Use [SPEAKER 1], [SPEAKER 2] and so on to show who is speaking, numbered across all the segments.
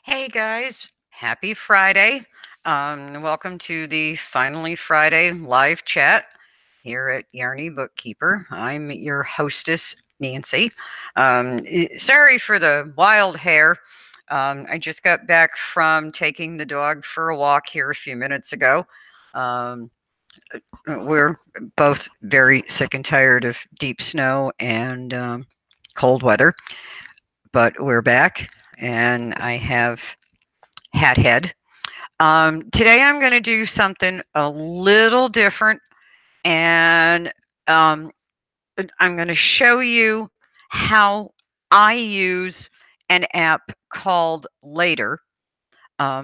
[SPEAKER 1] Hey guys, happy Friday. Welcome to the Finally Friday live chat here at YarnyBookkeeper. I'm your hostess, Nancy. Sorry for the wild hair. I just got back from taking the dog for a walk here a few minutes ago. Um, we're both very sick and tired of deep snow and cold weather, but we're back, and I have hat head. Today I'm going to do something a little different, and um, I'm going to show you how I use an app called Later,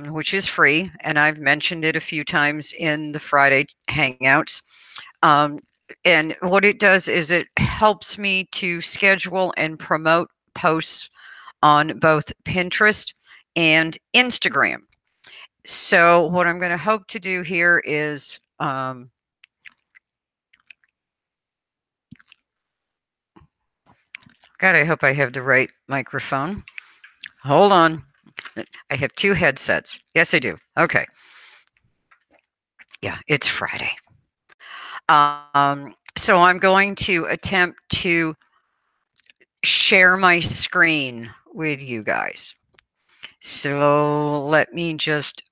[SPEAKER 1] which is free, and I've mentioned it a few times in the Friday Hangouts. Um, and what it does is it helps me to schedule and promote posts on both Pinterest and Instagram. So what I'm going to hope to do here is, God, I hope I have the right microphone. Hold on. I have two headsets. Yes, I do. Okay. Yeah, it's Friday. So I'm going to attempt to share my screen with you guys. So let me just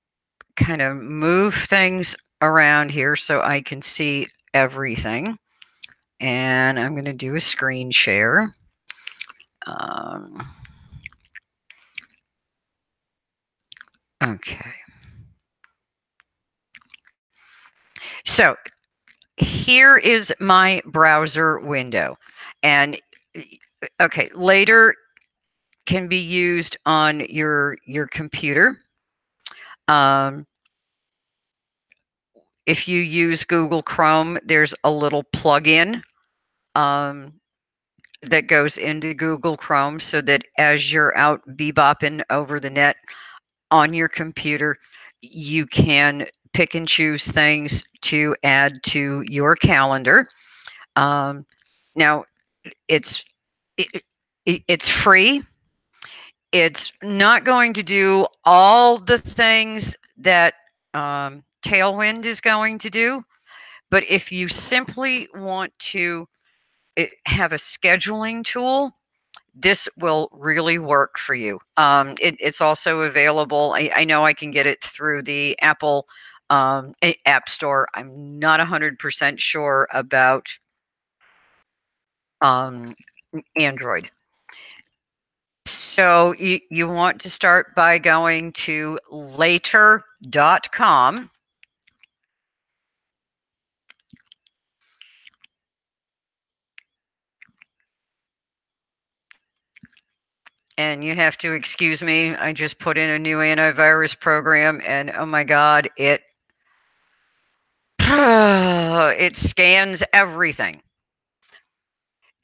[SPEAKER 1] kind of move things around here so I can see everything. And I'm going to do a screen share. Okay. So here is my browser window. And okay, Later can be used on your computer. If you use Google Chrome, there's a little plugin that goes into Google Chrome so that as you're out bebopping over the net on your computer, you can pick and choose things to add to your calendar. Now, it's it's free. It's not going to do all the things that Tailwind is going to do, but if you simply want to have a scheduling tool, this will really work for you. It's also available. I know I can get it through the Apple App Store. I'm not 100% sure about Android. So you want to start by going to later.com. And you have to excuse me. I just put in a new antivirus program, and oh my God, it scans everything.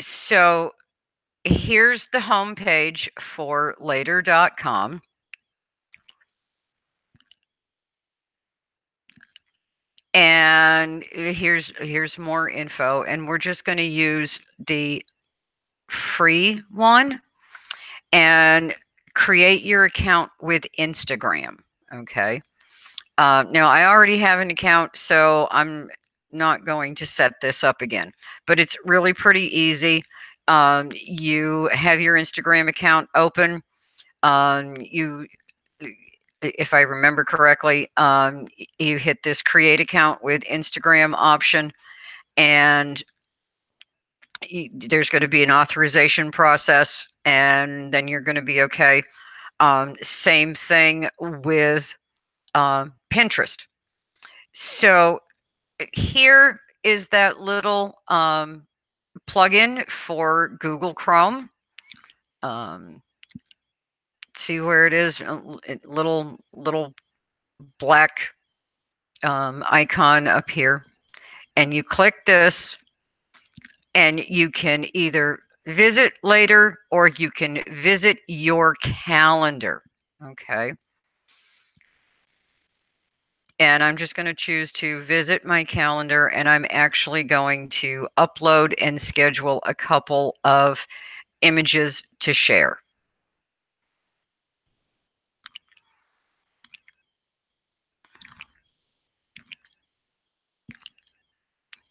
[SPEAKER 1] So here's the homepage for later.com. And here's more info, and we're just going to use the free one and create your account with Instagram. Okay. Now I already have an account, so I'm not going to set this up again, but it's really pretty easy. You have your Instagram account open. If I remember correctly, you hit this create account with Instagram option, and there's going to be an authorization process, and then you're going to be okay. Same thing with Pinterest. So here is that little plugin for Google Chrome. See where it is? Little black icon up here. And you click this, and you can either visit Later or you can visit your calendar. Okay. And I'm just going to choose to visit my calendar, and I'm actually going to upload and schedule a couple of images to share.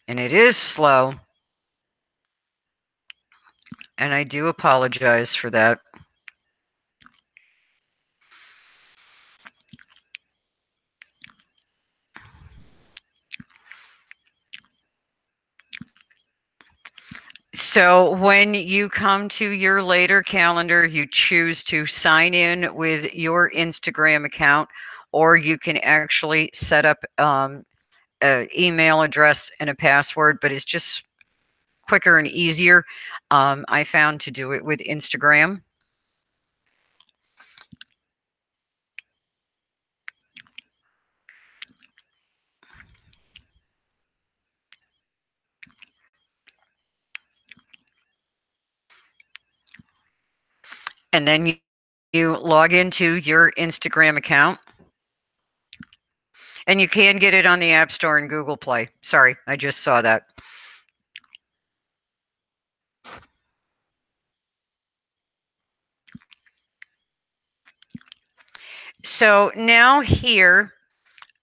[SPEAKER 1] And it is slow. And I do apologize for that. So when you come to your later calendar, you choose to sign in with your Instagram account, or you can actually set up an email address and a password, but it's just quicker and easier. I found to do it with Instagram. And then you log into your Instagram account. And you can get it on the App Store and Google Play. Sorry, I just saw that. So now here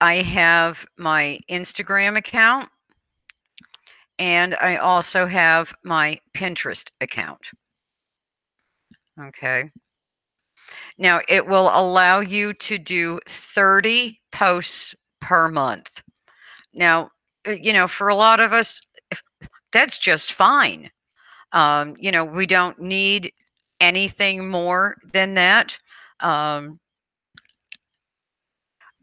[SPEAKER 1] I have my Instagram account, and I also have my Pinterest account. Okay. Now it will allow you to do 30 posts per month. Now, for a lot of us, that's just fine. We don't need anything more than that.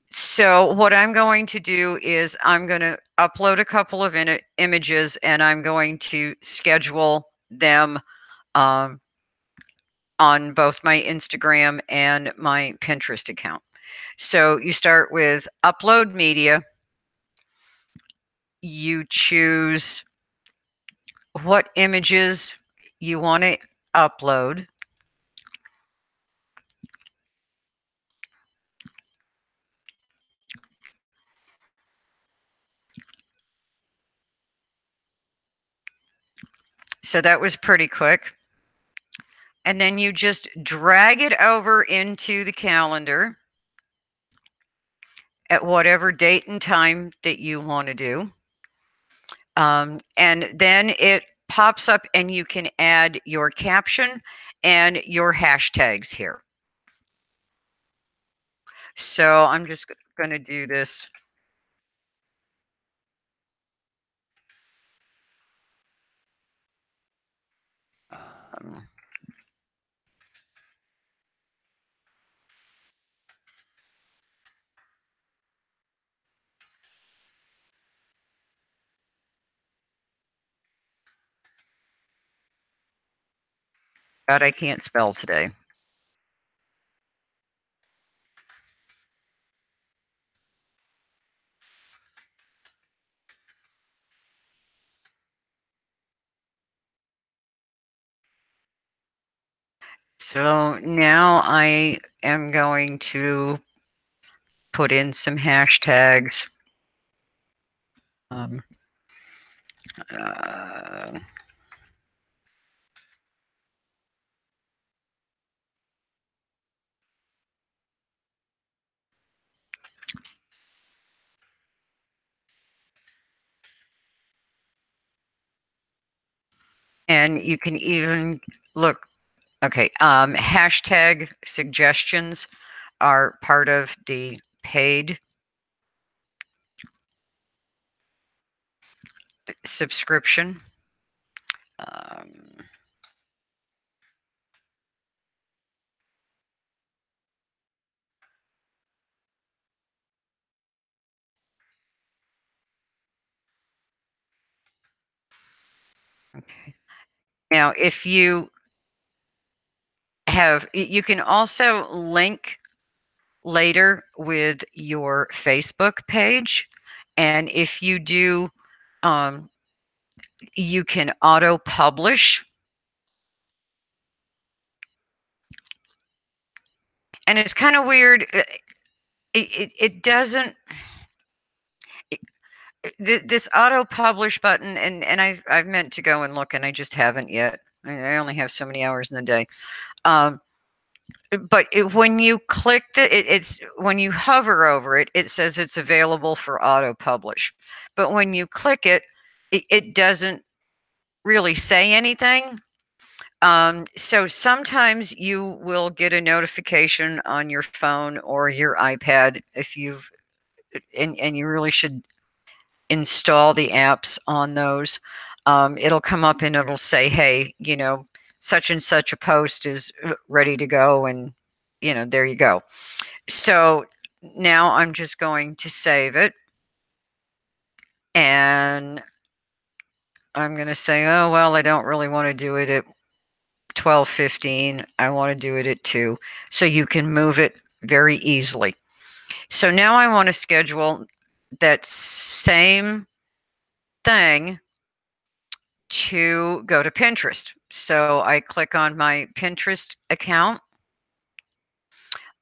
[SPEAKER 1] So what I'm going to do is I'm going to upload a couple of images, and I'm going to schedule them um, on both my Instagram and my Pinterest account. So you start with upload media. You choose what images you want to upload. So that was pretty quick. And then you just drag it over into the calendar at whatever date and time that you want to do. And then it pops up and you can add your caption and your hashtags here. So I'm just going to do this. Um, God, I can't spell today. So now I am going to put in some hashtags. Um, uh, and you can even look. Okay, hashtag suggestions are part of the paid subscription. Um, okay. Now, if you you can also link later with your Facebook page. And if you do, you can auto publish. And it's kind of weird. It doesn't, this auto publish button, and I've meant to go and look, and I just haven't yet. I only have so many hours in the day. But when you click it's when you hover over it, it says it's available for auto publish. But when you click it, it doesn't really say anything. So sometimes you will get a notification on your phone or your iPad if you've and you really should install the apps on those. It'll come up and it'll say, "Hey, such and such a post is ready to go," and there you go. So now I'm just going to save it, and I'm going to say, "Oh well, I don't really want to do it at 12:15. I want to do it at 2." So you can move it very easily. So now I want to schedule that same thing to go to Pinterest. So I click on my Pinterest account.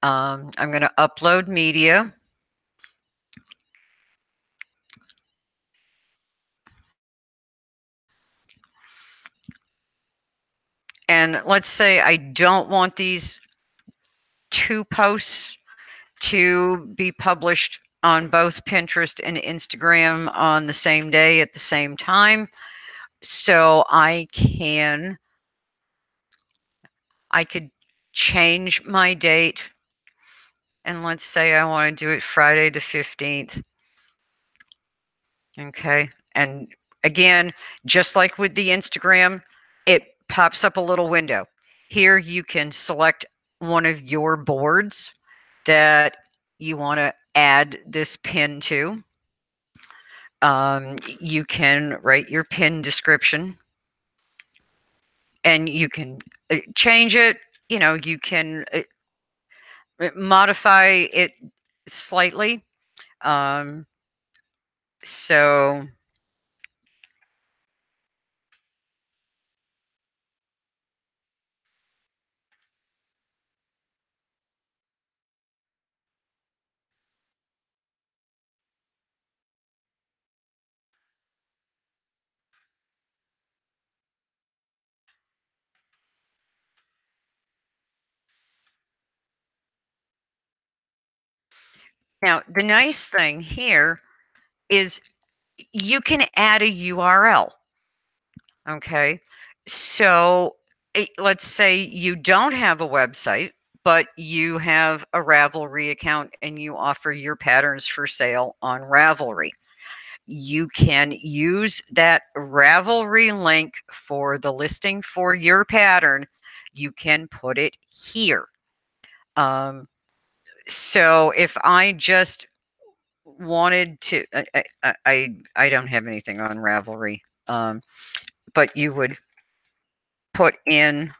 [SPEAKER 1] I'm going to upload media. And let's say I don't want these 2 posts to be published on both Pinterest and Instagram on the same day at the same time. So I could change my date, and let's say I want to do it Friday the 15th. Okay. And again, just like with the Instagram, it pops up a little window. Here you can select one of your boards that you want to add this pin to. You can write your pin description, and you can change it. You can modify it slightly. Um, so now the nice thing here is you can add a URL. Okay. So let's say you don't have a website, but you have a Ravelry account and you offer your patterns for sale on Ravelry. You can use that Ravelry link for the listing for your pattern. You can put it here. So if I just wanted to, I don't have anything on Ravelry, but you would put in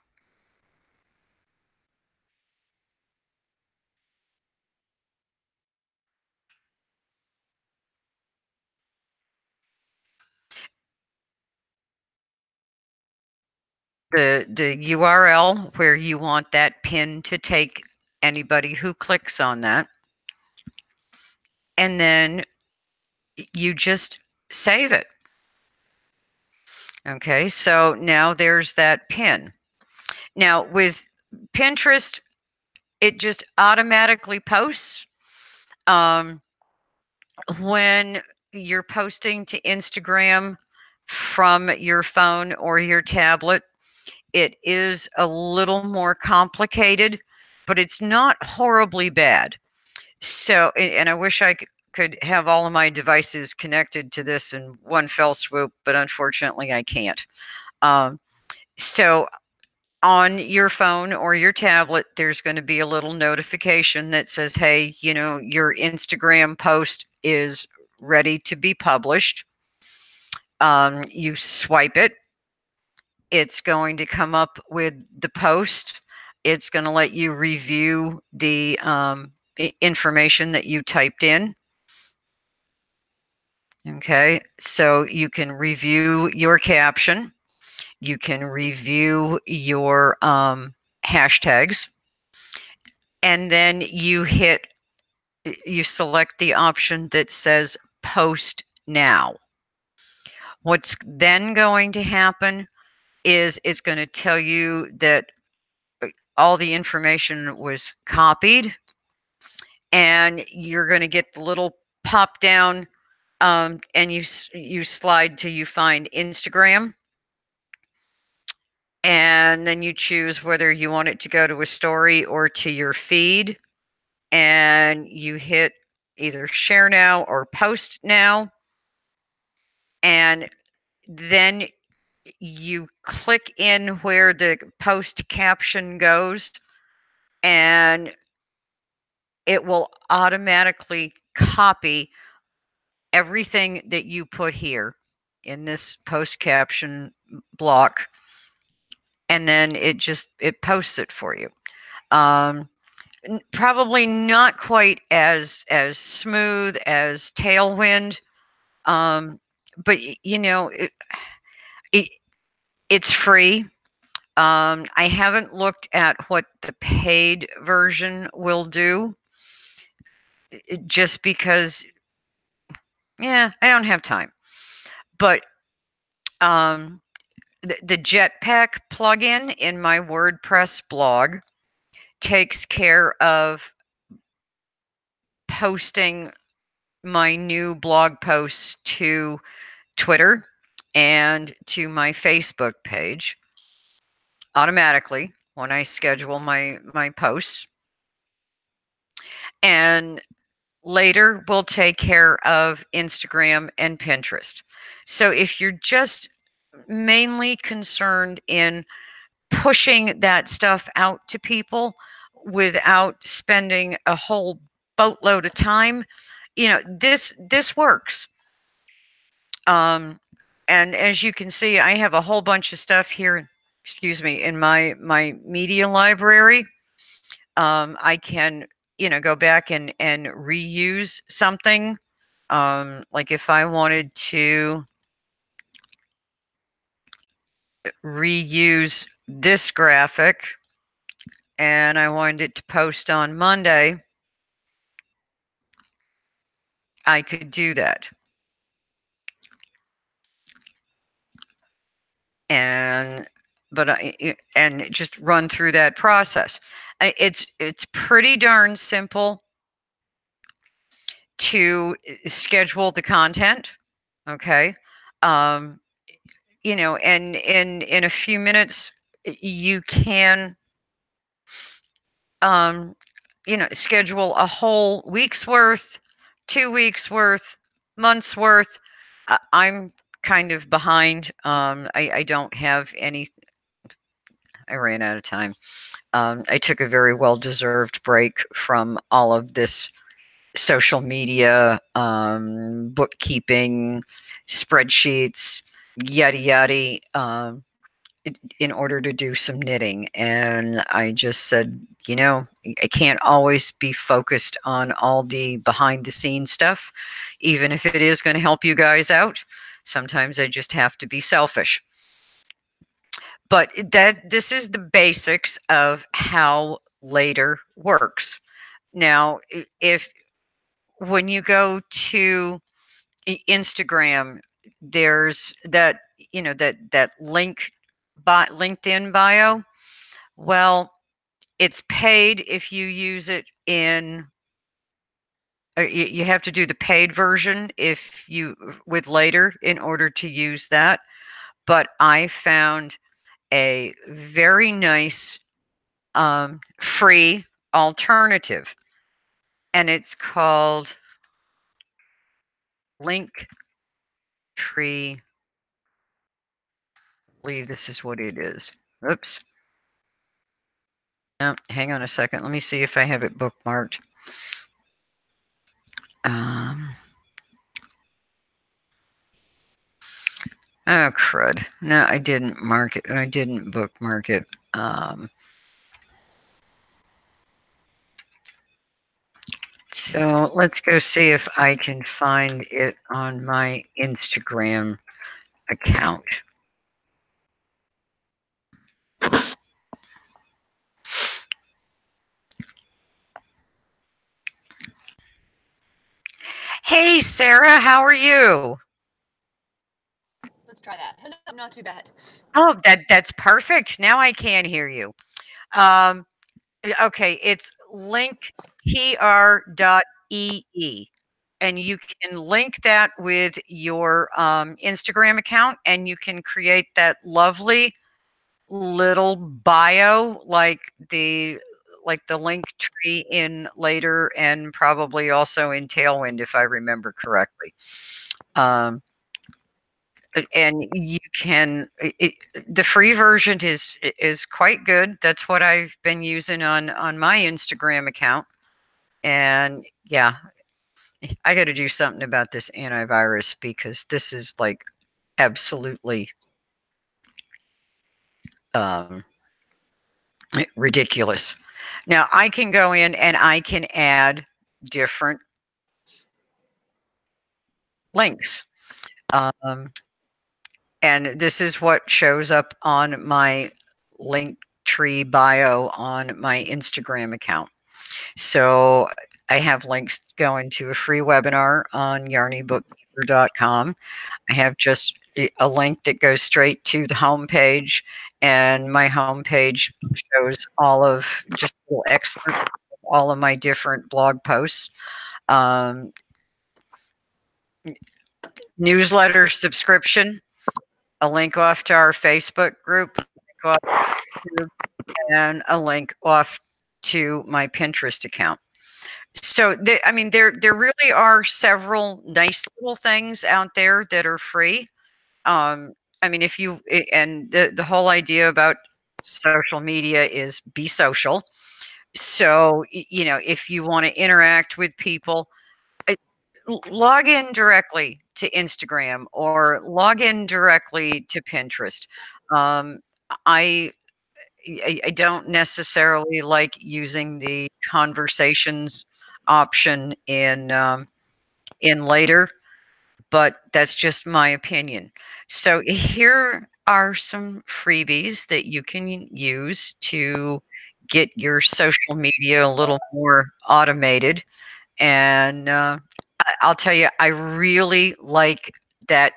[SPEAKER 1] the URL where you want that pin to take anybody who clicks on that, and then you just save it. Okay, so now there's that pin. Now with Pinterest, it just automatically posts. When you're posting to Instagram from your phone or your tablet, it is a little more complicated, but it's not horribly bad. So, and I wish I could have all of my devices connected to this in one fell swoop, but unfortunately I can't. So on your phone or your tablet, there's going to be a little notification that says, hey, your Instagram post is ready to be published. You swipe it. It's going to come up with the post. It's going to let you review the information that you typed in. Okay, so you can review your caption. You can review your hashtags. And then you select the option that says post now. What's then going to happen is it's going to tell you that all the information was copied, and you're going to get the little pop down and you slide till you find Instagram, and then you choose whether you want it to go to a story or to your feed, and you hit either share now or post now, and then you click in where the post caption goes, and it will automatically copy everything that you put here in this post caption block, and then it posts it for you. Probably not quite as smooth as Tailwind, but it it's free. I haven't looked at what the paid version will do, just because, yeah, I don't have time. But the Jetpack plugin in my WordPress blog takes care of posting my new blog posts to Twitter and to my Facebook page automatically when I schedule my posts. And later we'll take care of Instagram and Pinterest. So if you're just mainly concerned in pushing that stuff out to people without spending a whole boatload of time, this works. And as you can see, I have a whole bunch of stuff here, excuse me, in my media library. I can, go back and reuse something. Like if I wanted to reuse this graphic and I wanted it to post on Monday, I could do that. And just run through that process. It's pretty darn simple to schedule the content. Okay. And in a few minutes you can schedule a whole week's worth, 2 weeks worth, months worth. I'm kind of behind. I don't have any. I ran out of time. I took a very well-deserved break from all of this social media, bookkeeping, spreadsheets, yada yada, in order to do some knitting. And I just said, I can't always be focused on all the behind the scenes stuff, even if it is going to help you guys out. Sometimes I just have to be selfish. But this is the basics of how Later works. Now, if when you go to Instagram, there's that that link LinkedIn bio. Well, it's paid if you use it in. You have to do the paid version if you with Later in order to use that. But I found a very nice free alternative, and it's called Linktree. I believe this is what it is. Oops. No, hang on a second. Let me see if I have it bookmarked. Oh, crud. No, I didn't mark it. I didn't bookmark it. So let's go see if I can find it on my Instagram account. Hey, Sarah, how are you?
[SPEAKER 2] Let's try that. No, not too bad.
[SPEAKER 1] Oh, that's perfect. Now I can hear you. Okay, it's linktr.ee. and you can link that with your Instagram account, and you can create that lovely little bio like the link tree in Later, and probably also in Tailwind, if I remember correctly. And you can the free version is quite good. That's what I've been using on my Instagram account. And yeah, I got to do something about this antivirus, because this is like absolutely um, ridiculous. Now I can go in and I can add different links. Um, and this is what shows up on my link tree bio on my Instagram account. So I have links going to a free webinar on YarnyBookkeeper.com. I have just a link that goes straight to the homepage, and my homepage shows all of just little excerpts of all of my different blog posts. Newsletter subscription, a link off to our Facebook group, and a link off to my Pinterest account. So, I mean, there really are several nice little things out there that are free. Um, I mean, if you and the whole idea about social media is be social. So, you know, if you want to interact with people, uh, log in directly to Instagram or log in directly to Pinterest. Um, I I don't necessarily like using the conversations option in Later, but that's just my opinion. So here are some freebies that you can use to get your social media a little more automated. And I'll tell you, I really like that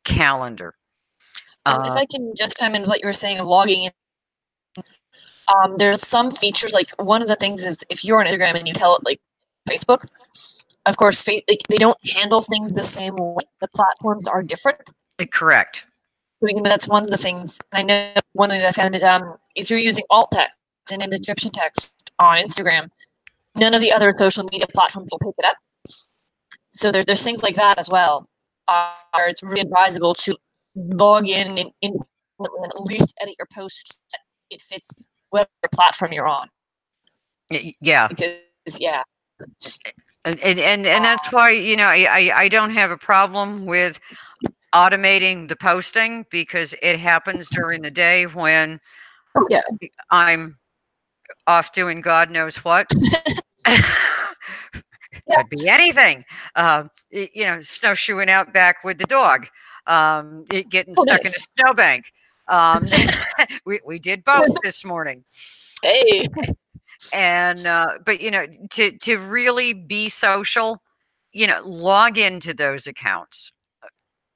[SPEAKER 1] calendar.
[SPEAKER 2] If
[SPEAKER 1] Uh,
[SPEAKER 2] I can just chime in what you were saying of logging in, there's some features like one of the things is if you're on Instagram and you tell it like Facebook, of course, like, they don't handle things the same way. The platforms are different.
[SPEAKER 1] Correct.
[SPEAKER 2] So that's one of the things. I know one thing that I found is if you're using alt text and in the description text on Instagram, none of the other social media platforms will pick it up. So there's things like that as well. Where it's really advisable to log in and at least edit your post that it fits whatever platform you're on.
[SPEAKER 1] Yeah.
[SPEAKER 2] Because yeah.
[SPEAKER 1] And that's why, you know, I don't have a problem with automating the posting, because it happens during the day when
[SPEAKER 2] Yeah.
[SPEAKER 1] I'm off doing God knows what.
[SPEAKER 2] Yeah.
[SPEAKER 1] Could be anything. You know, snowshoeing out back with the dog, getting
[SPEAKER 2] Oh,
[SPEAKER 1] stuck in a
[SPEAKER 2] nice.
[SPEAKER 1] snowbank. We did both this morning.
[SPEAKER 2] Hey.
[SPEAKER 1] And but you know, to really be social, you know, log into those accounts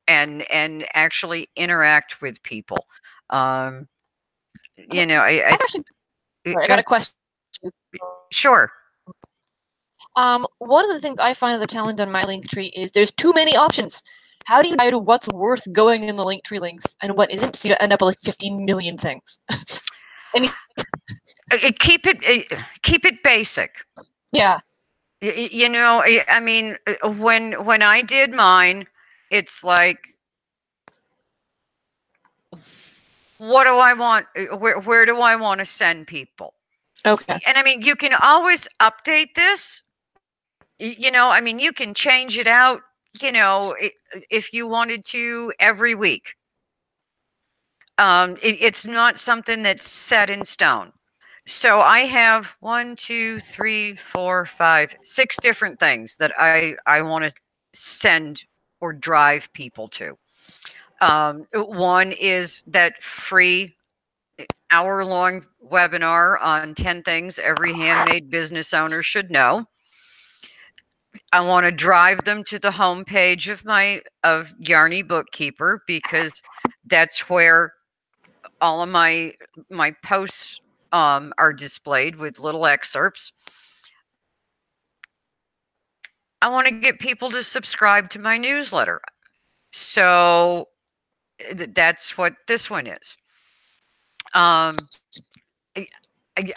[SPEAKER 1] and actually interact with people. Um, you know,
[SPEAKER 2] I've actually, sorry, I got
[SPEAKER 1] go
[SPEAKER 2] a question.
[SPEAKER 1] sure.
[SPEAKER 2] One of the things I find the challenge on my link tree is there's too many options. How do you decide what's worth going in the link tree links and what isn't, so you end up with like 15 million things? Any,
[SPEAKER 1] Keep it basic.
[SPEAKER 2] yeah.
[SPEAKER 1] You know, I mean, when I did mine, it's like, what do I want? Where do I want to send people?
[SPEAKER 2] Okay.
[SPEAKER 1] And I mean, you can always update this. You know, I mean, you can change it out, you know, if you wanted to every week. It's not something that's set in stone. So I have 1, 2, 3, 4, 5, 6 different things that I want to send or drive people to. One is that free hour-long webinar on 10 things every handmade business owner should know. I want to drive them to the homepage of Yarny Bookkeeper, because that's where all of my posts are displayed with little excerpts. I want to get people to subscribe to my newsletter. So that's what this one is. I,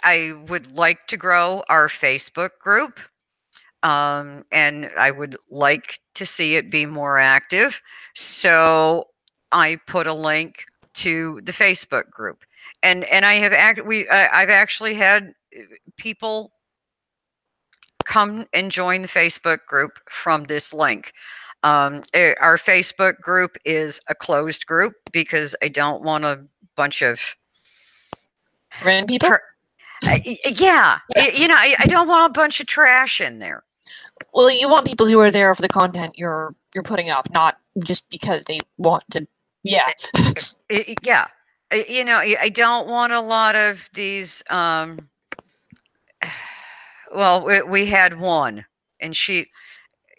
[SPEAKER 1] I would like to grow our Facebook group. And I would like to see it be more active. So I put a link to the Facebook group, and I have I've actually had people come and join the Facebook group from this link. Our Facebook group is a closed group because I don't want a bunch of
[SPEAKER 2] Random people.
[SPEAKER 1] yeah, I don't want a bunch of trash in there.
[SPEAKER 2] Well, you want people who are there for the content you're putting up, not just because they want to. Yeah.
[SPEAKER 1] Yeah. I don't want a lot of these. Well, we had one, and she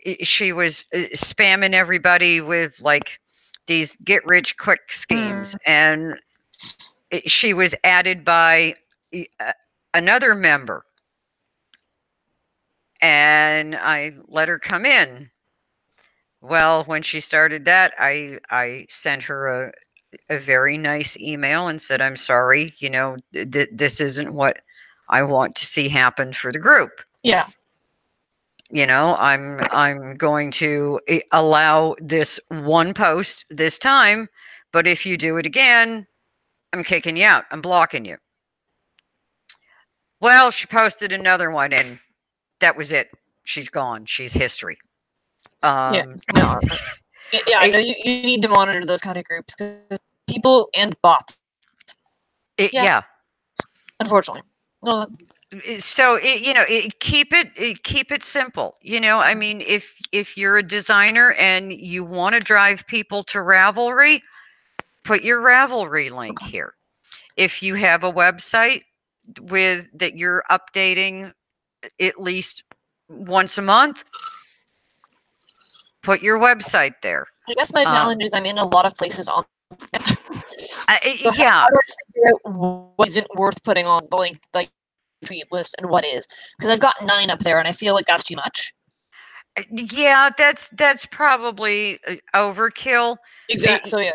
[SPEAKER 1] was spamming everybody with like these get rich quick schemes, and she was added by another member, and I let her come in. Well, when she started that, I sent her a very nice email and said, "I'm sorry, this isn't what I want to see happen for the group.
[SPEAKER 2] Yeah.
[SPEAKER 1] I'm going to allow this one post this time, but if you do it again, I'm kicking you out. I'm blocking you." Well, she posted another one, and that was it. She's gone. She's history.
[SPEAKER 2] Yeah. No. Yeah, I know you need to monitor those kind of groups because people and bots.
[SPEAKER 1] Yeah.
[SPEAKER 2] Unfortunately. No.
[SPEAKER 1] So keep it simple. I mean, if you're a designer and you want to drive people to Ravelry, put your Ravelry link here. If you have a website with that you're updating at least once a month, put your website there.
[SPEAKER 2] I guess my challenge is I'm in a lot of places on.
[SPEAKER 1] So
[SPEAKER 2] yeah. How do I figure out what isn't worth putting on the link, like tweet list, and what is? Because I've got 9 up there, and I feel like that's too much.
[SPEAKER 1] Yeah, that's probably overkill.
[SPEAKER 2] Exactly. So yeah.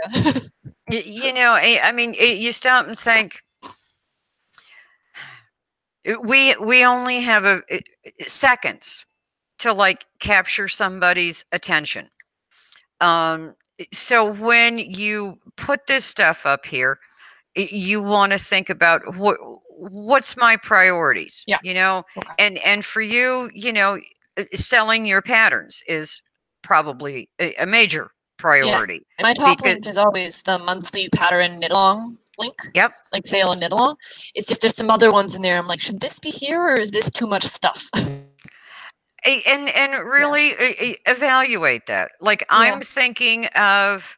[SPEAKER 1] I mean, you stop and think. We only have seconds to like capture somebody's attention. So when you put this stuff up here, you want to think about what's my priorities.
[SPEAKER 2] Yeah.
[SPEAKER 1] Okay. And for you, selling your patterns is probably a major priority.
[SPEAKER 2] Yeah. My top link is always the monthly pattern knit along link.
[SPEAKER 1] Yep.
[SPEAKER 2] Like sale and knit along. It's just there's some other ones in there. I'm like, should this be here or is this too much stuff?
[SPEAKER 1] And really evaluate that. Like I'm thinking of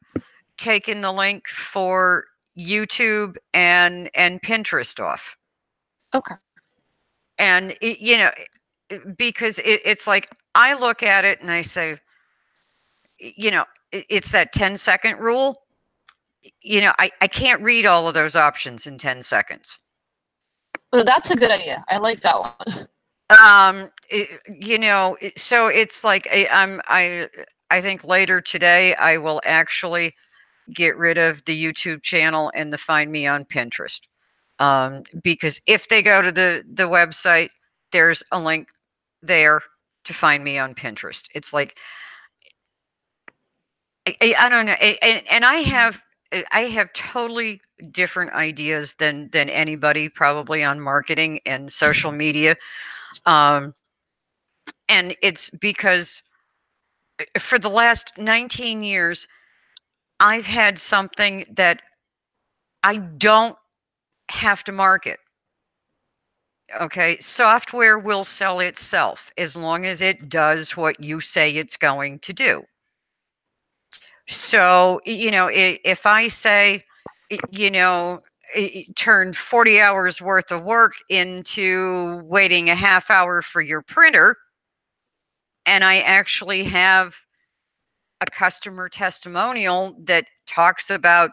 [SPEAKER 1] taking the link for YouTube and Pinterest off.
[SPEAKER 2] Okay.
[SPEAKER 1] And because it's like I look at it and I say, it's that 10-second rule. I can't read all of those options in 10 seconds.
[SPEAKER 2] Well, that's a good idea. I like that one.
[SPEAKER 1] So it's like I think later today I will actually get rid of the YouTube channel and the find me on Pinterest. Because if they go to the website, there's a link there to find me on Pinterest. It's like I don't know, and I have totally different ideas than anybody probably on marketing and social media. And it's because for the last 19 years, I've had something that I don't have to market. Okay, software will sell itself as long as it does what you say it's going to do. So, if I say, turn 40 hours worth of work into waiting a half hour for your printer, and I actually have a customer testimonial that talks about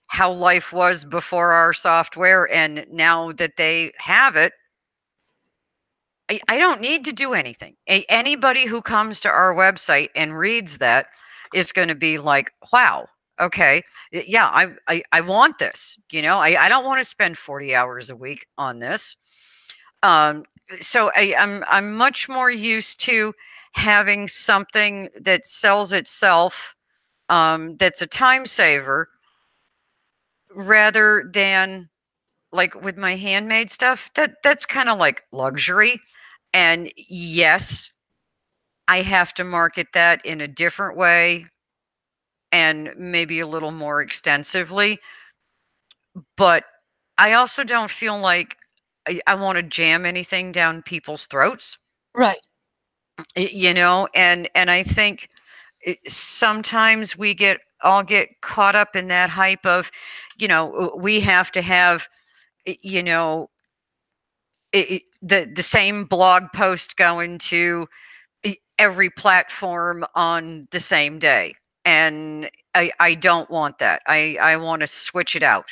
[SPEAKER 1] how life was before our software and now that they have it, I don't need to do anything. Anybody who comes to our website and reads that is going to be like, wow, okay, yeah, I want this. I don't want to spend 40 hours a week on this. Um, so I'm much more used to having something that sells itself, that's a time saver, rather than like with my handmade stuff. That's kind of like luxury. And yes, I have to market that in a different way and maybe a little more extensively. But I also don't feel like I want to jam anything down people's throats.
[SPEAKER 2] Right.
[SPEAKER 1] And I think sometimes we get caught up in that hype of, we have to have, you know, the same blog post going to every platform on the same day. And I don't want that. I want to switch it out.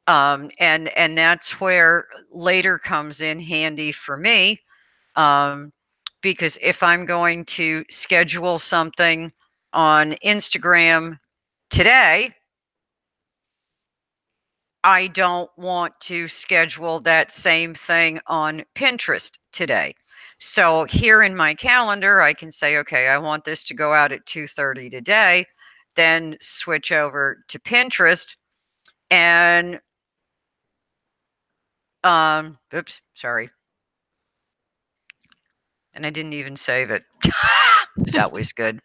[SPEAKER 1] And that's where later comes in handy for me. Um, because if I'm going to schedule something on Instagram today, I don't want to schedule that same thing on Pinterest today. So here in my calendar, I can say, okay, I want this to go out at 2:30 today, then switch over to Pinterest and oops, sorry. And I didn't even save it. That was good.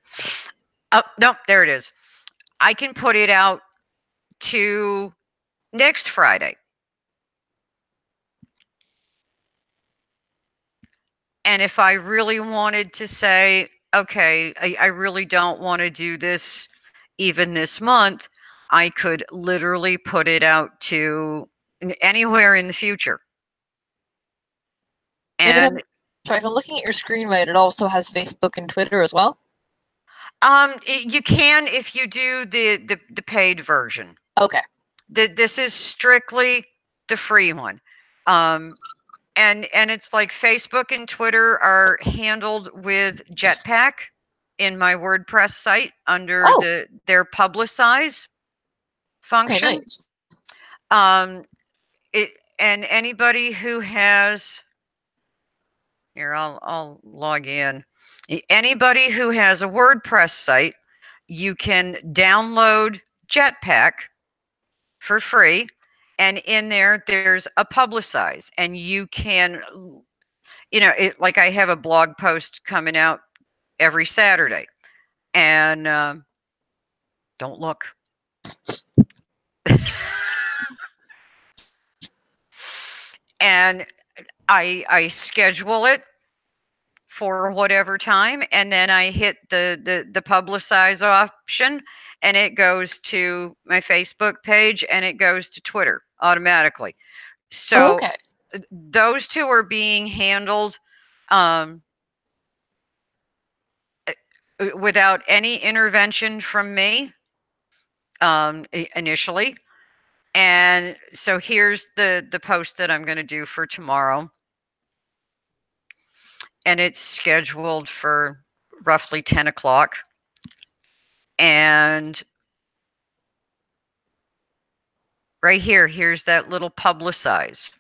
[SPEAKER 1] Oh, nope, there it is. I can put it out to next Friday. And if I really wanted to say, okay, I really don't want to do this even this month, I could literally put it out to anywhere in the future.
[SPEAKER 2] And
[SPEAKER 1] And
[SPEAKER 2] if I'm looking at your screen right, it also has Facebook and Twitter as well.
[SPEAKER 1] you can if you do the paid version.
[SPEAKER 2] Okay.
[SPEAKER 1] This is strictly the free one. And it's like Facebook and Twitter are handled with Jetpack in my WordPress site under
[SPEAKER 2] Oh,
[SPEAKER 1] their publicize
[SPEAKER 2] okay,
[SPEAKER 1] function.
[SPEAKER 2] nice.
[SPEAKER 1] Um, it and anybody who has here, I'll log in. Anybody who has a WordPress site, you can download Jetpack for free, and in there's a publicize, and you can, like I have a blog post coming out every Saturday, and don't look. And I schedule it for whatever time, and then I hit the publicize option, and it goes to my Facebook page and it goes to Twitter automatically. So
[SPEAKER 2] Okay.
[SPEAKER 1] those two are being handled um, without any intervention from me initially. And so here's the post that I'm going to do for tomorrow. And it's scheduled for roughly 10 o'clock. And right here's that little publicize.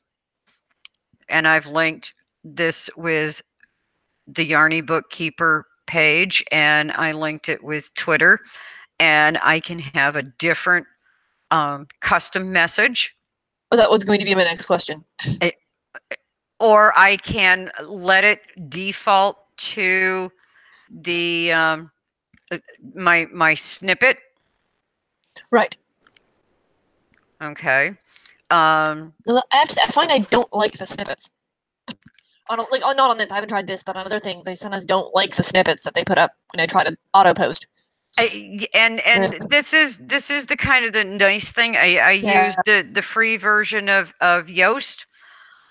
[SPEAKER 1] And I've linked this with the YarnyBookkeeper page, and I linked it with Twitter. And I can have a different custom message.
[SPEAKER 2] Oh, that was going to be my next question.
[SPEAKER 1] Or I can let it default to the my snippet.
[SPEAKER 2] Right.
[SPEAKER 1] Okay.
[SPEAKER 2] I have to say, I find I don't like the snippets. Not on this. I haven't tried this, but on other things, I sometimes don't like the snippets that they put up when I try to auto post.
[SPEAKER 1] And this is the kind of the nice thing. I use the free version of Yoast.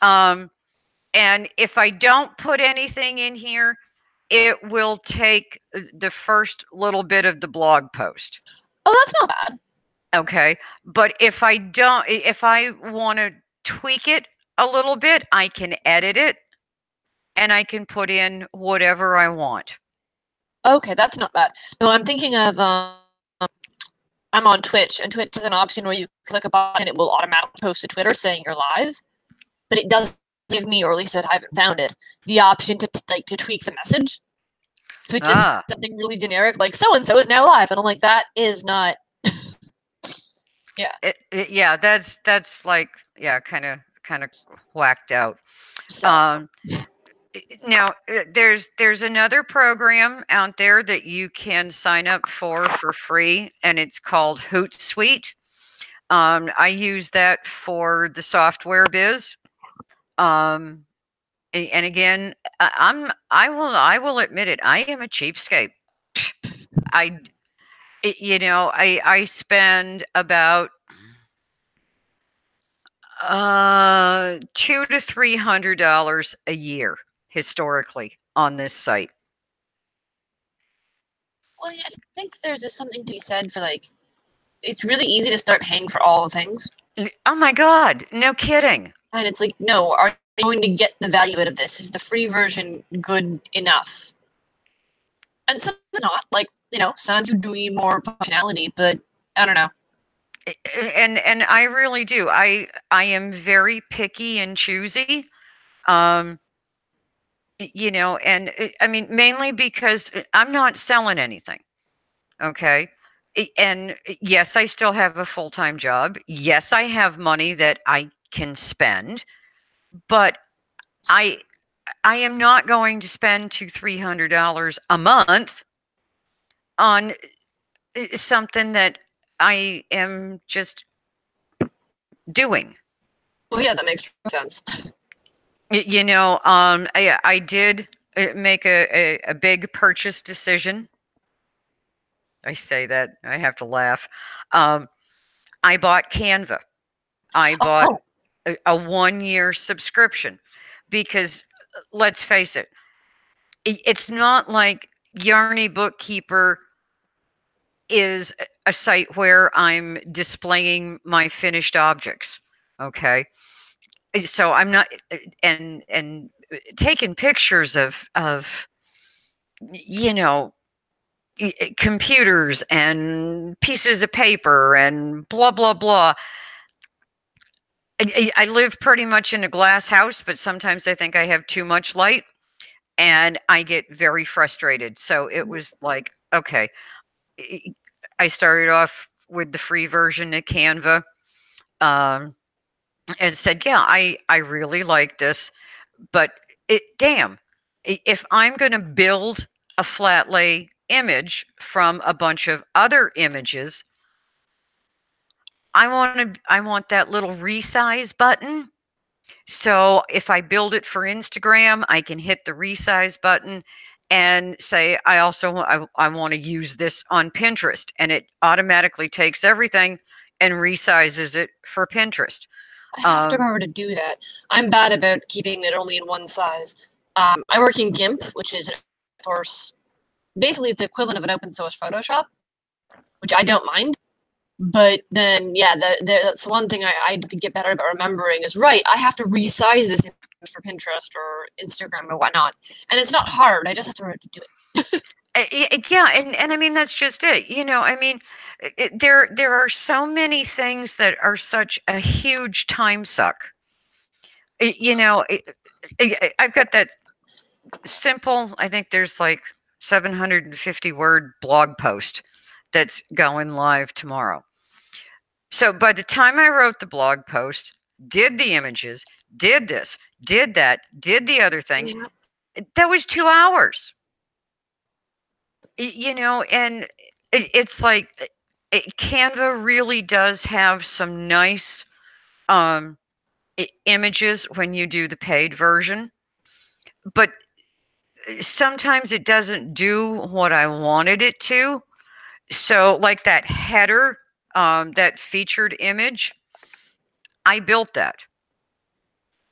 [SPEAKER 1] And if I don't put anything in here, it will take the first little bit of the blog post.
[SPEAKER 2] Oh, that's not bad.
[SPEAKER 1] Okay. But if I want to tweak it a little bit, I can edit it. and I can put in whatever I want.
[SPEAKER 2] Okay, that's not bad. No, I'm thinking of I'm on Twitch, and Twitch has an option where you click a button and it will automatically post to Twitter saying you're live. But it does give me, or at least I haven't found it, the option to tweak the message. So it's just
[SPEAKER 1] Ah,
[SPEAKER 2] something really generic, like so and so is now live, and I'm like, that is not. Yeah.
[SPEAKER 1] yeah, that's like, yeah, kind of whacked out.
[SPEAKER 2] So
[SPEAKER 1] Um, Now, there's another program out there that you can sign up for free, and it's called Hootsuite. I use that for the software biz. Um, and again, I will admit it. I am a cheapskate. I I spend about $200 to $300 a year historically on this site.
[SPEAKER 2] well, yeah, I think there's just something to be said for like it's really easy to start paying for all the things.
[SPEAKER 1] Oh my God, no kidding.
[SPEAKER 2] And it's like, no, are you going to get the value out of this? Is the free version good enough? And some not. Like, sometimes you do need more functionality, but I don't know.
[SPEAKER 1] And I really do. I am very picky and choosy. Um, and I mean mainly because I'm not selling anything. Okay. And yes, I still have a full-time job. Yes, I have money that I can spend, but I I am not going to spend $200-300 a month on something that I am just doing.
[SPEAKER 2] Well, yeah, that makes sense.
[SPEAKER 1] I did make a big purchase decision. I say that I have to laugh. Um, I bought Canva. I bought
[SPEAKER 2] Oh,
[SPEAKER 1] a 1 year subscription because let's face it, it's not like Yarny Bookkeeper is a site where I'm displaying my finished objects. Okay. So I'm not and taking pictures of you know computers and pieces of paper and blah blah blah. I live pretty much in a glass house, but sometimes I think I have too much light and I get very frustrated. So it was like, okay, I started off with the free version of Canva, um, and said, yeah, I really like this, but damn, if I'm going to build a flat lay image from a bunch of other images, I want that little resize button. So if I build it for Instagram, I can hit the resize button and say I want to use this on Pinterest, and it automatically takes everything and resizes it for Pinterest.
[SPEAKER 2] I have to
[SPEAKER 1] Um,
[SPEAKER 2] remember to do that. I'm bad about keeping it only in one size. I work in GIMP, which is, of course, basically it's the equivalent of an open source Photoshop, which I don't mind. But then, yeah, that's one thing I have to get better about remembering is right. I have to resize this image for Pinterest or Instagram or whatnot, and it's not hard. I just have to remember to do it.
[SPEAKER 1] yeah, and I mean that's just it. I mean, there are so many things that are such a huge time suck. I've got that simple. I think there's like 750 word blog post that's going live tomorrow. So by the time I wrote the blog post, did the images, did this, did that, did the other thing,
[SPEAKER 2] Yeah.
[SPEAKER 1] that was 2 hours. And it's like Canva really does have some nice um, images when you do the paid version, but sometimes it doesn't do what I wanted it to. So, like that header, that featured image, I built that.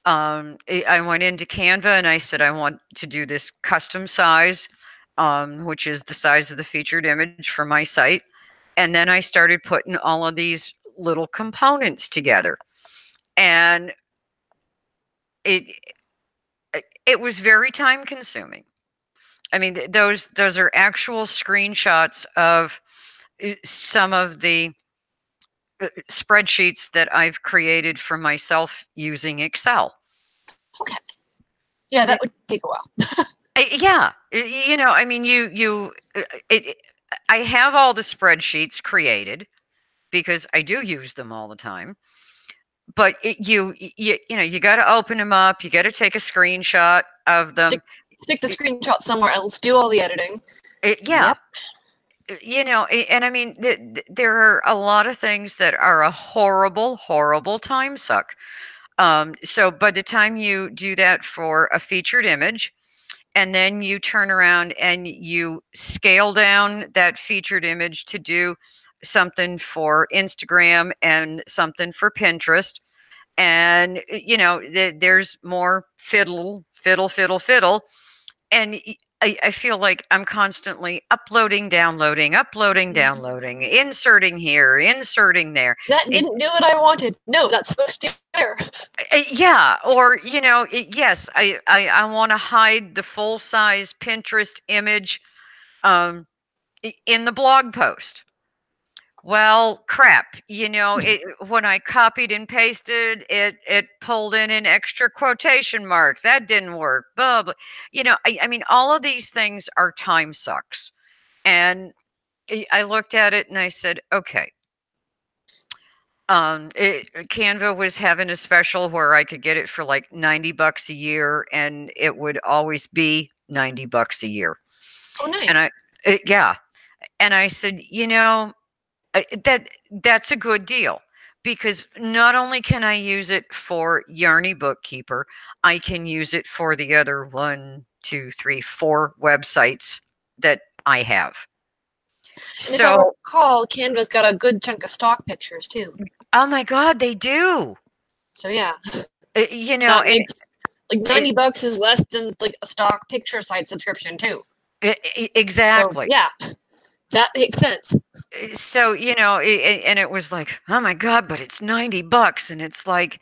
[SPEAKER 1] I went into Canva and I said, I want to do this custom size, which is the size of the featured image for my site. And then I started putting all of these little components together. And it it was very time consuming. I mean, those are actual screenshots of some of the spreadsheets that I've created for myself using Excel.
[SPEAKER 2] Okay. Yeah, that would take a while.
[SPEAKER 1] Yeah, you know, I mean, it, I have all the spreadsheets created because I do use them all the time. But you know, you got to open them up. You got to take a screenshot of them.
[SPEAKER 2] Stick the screenshot somewhere else. Do all the editing.
[SPEAKER 1] Yeah,
[SPEAKER 2] Yep.
[SPEAKER 1] you know, and I mean, there are a lot of things that are a horrible, horrible time suck. So by the time you do that for a featured image, and then you turn around and you scale down that featured image to do something for Instagram and something for Pinterest, and you know, there's more fiddle, fiddle, fiddle, fiddle, and I feel like I'm constantly uploading, downloading, uploading, downloading, inserting here, inserting there.
[SPEAKER 2] That didn't do what I wanted. No, that's supposed to be there.
[SPEAKER 1] Yeah, or you know, yes, I want to hide the full size Pinterest image um, in the blog post. Well, crap, you know, when I copied and pasted, it pulled in an extra quotation mark. That didn't work. Blah, blah. You know, I mean, all of these things are time sucks. And I looked at it and I said, okay. Canva was having a special where I could get it for like $90 a year, and it would always be $90 a year.
[SPEAKER 2] Oh,
[SPEAKER 1] And
[SPEAKER 2] nice.
[SPEAKER 1] yeah, and I said, you know, that's a good deal because not only can I use it for YarnyBookkeeper, I can use it for the other 1, 2, 3, 4 websites that I have.
[SPEAKER 2] And if I
[SPEAKER 1] So,
[SPEAKER 2] recall, Canva's got a good chunk of stock pictures too.
[SPEAKER 1] oh my God, they do.
[SPEAKER 2] So yeah,
[SPEAKER 1] You know,
[SPEAKER 2] that
[SPEAKER 1] and
[SPEAKER 2] makes like
[SPEAKER 1] it,
[SPEAKER 2] $90 is less than like a stock picture site subscription too. So
[SPEAKER 1] exactly.
[SPEAKER 2] yeah, that makes sense.
[SPEAKER 1] So, you know, and it was like, oh my God, but it's $90. And it's like,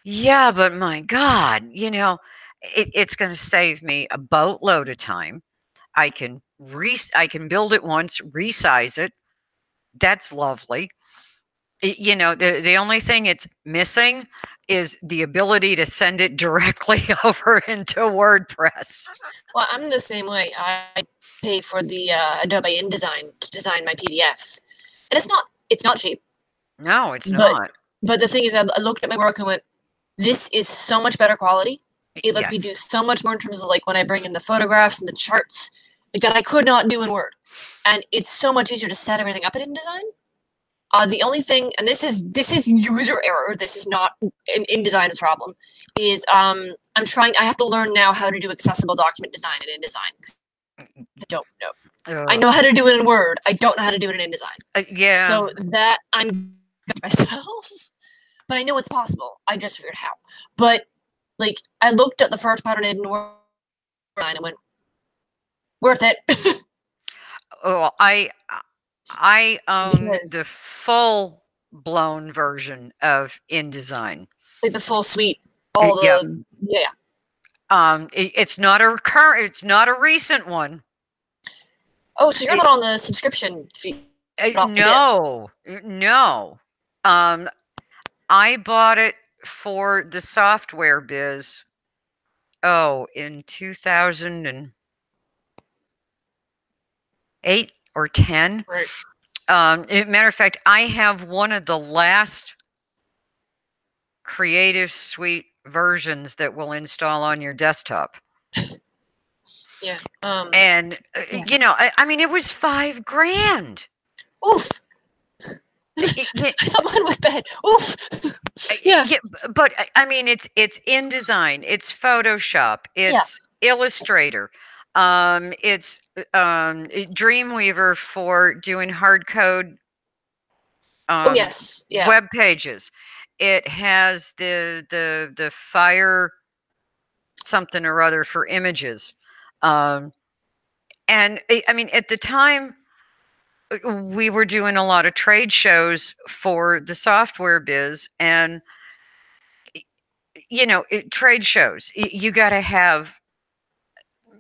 [SPEAKER 1] yeah, but my God, you know, it's going to save me a boatload of time. I can build it once, resize it. That's lovely. You know, the only thing it's missing is the ability to send it directly over into WordPress.
[SPEAKER 2] Well, I'm the same way. I pay for the Adobe InDesign to design my PDFs, and it's not cheap.
[SPEAKER 1] No, it's
[SPEAKER 2] But
[SPEAKER 1] not.
[SPEAKER 2] but the thing is, I looked at my work and went, this is so much better quality. It lets me do
[SPEAKER 1] Yes.
[SPEAKER 2] so much more in terms of like when I bring in the photographs and the charts, like that I could not do in Word. And it's so much easier to set everything up in InDesign. The only thing, and this is user error. This is not an InDesign's problem. Is I'm trying. I have to learn now how to do accessible document design in InDesign. I don't know. I know how to do it in Word. I don't know how to do it in InDesign.
[SPEAKER 1] Yeah.
[SPEAKER 2] So that I'm myself, but I know it's possible. I just figured how. But like, I looked at the first pattern in Word and went, worth it.
[SPEAKER 1] Oh, I own
[SPEAKER 2] Because
[SPEAKER 1] the full blown version of InDesign.
[SPEAKER 2] like the full suite, all
[SPEAKER 1] Yep.
[SPEAKER 2] the yeah.
[SPEAKER 1] It's not a current. It's not a recent one.
[SPEAKER 2] Oh, so you're
[SPEAKER 1] It,
[SPEAKER 2] not on the subscription fee off the biz.
[SPEAKER 1] no, no. I bought it for the software biz. Oh, in 2008 or 10.
[SPEAKER 2] Right.
[SPEAKER 1] Matter of fact, I have one of the last Creative Suite versions that will install on your desktop.
[SPEAKER 2] Yeah.
[SPEAKER 1] And,
[SPEAKER 2] Yeah.
[SPEAKER 1] you know, I mean, it was $5,000.
[SPEAKER 2] Oof.
[SPEAKER 1] Y- y-
[SPEAKER 2] I thought mine was bad. Oof. Yeah.
[SPEAKER 1] yeah, but I mean, it's InDesign, it's Photoshop,
[SPEAKER 2] Yeah.
[SPEAKER 1] it's Illustrator, it's Dreamweaver for doing hard code
[SPEAKER 2] Oh yes. Yeah.
[SPEAKER 1] web pages. It has the Fire something or other for images. And I mean, at the time, we were doing a lot of trade shows for the software biz, and trade shows, you got to have